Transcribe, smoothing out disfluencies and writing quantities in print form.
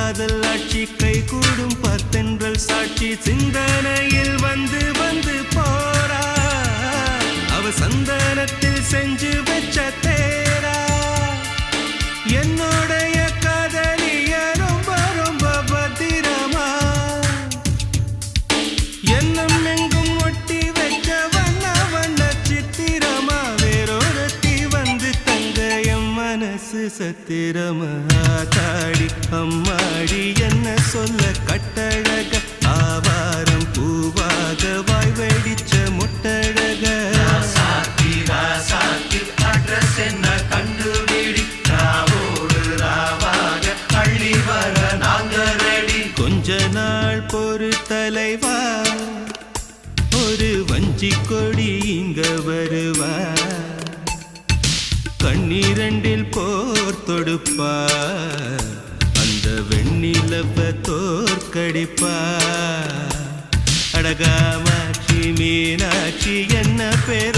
காதல் ஆட்சி கை கூடும் பத்தென்றல் சாட்சி சிந்தனையில் வந்து வந்து போறா அவ சந்தனத்தில் செஞ்சு வச்ச தேரா என்னுடைய காதலிய ரொம்ப ரொம்ப பத்திரமா என்னும் எங்கும் ஒட்டி வச்ச வண்ண வண்ண சித்திரமா வேறொருத்தி வந்து தங்க என் மனசு சத்திரமா தாடி அம்மாடி என்ன சொல்ல கட்டழக ஆவாரம் பூவாக வாய் வெடிச்ச முட்டழக அட்ரஸ் என்ன கண்டுபிடி ராவோடு ராவாக அள்ளி வர நாங்க ரெடி கொஞ்ச நாள் பொறு தலைவா ஒரு வஞ்சி கொடி இங்க வருவா கண்ணீரண்டில் போர் தொடுப்பா அந்த வெண்ணிலவ தோற்கடிப்பா அடகாமாட்சி மீனாட்சி என்ன பேர்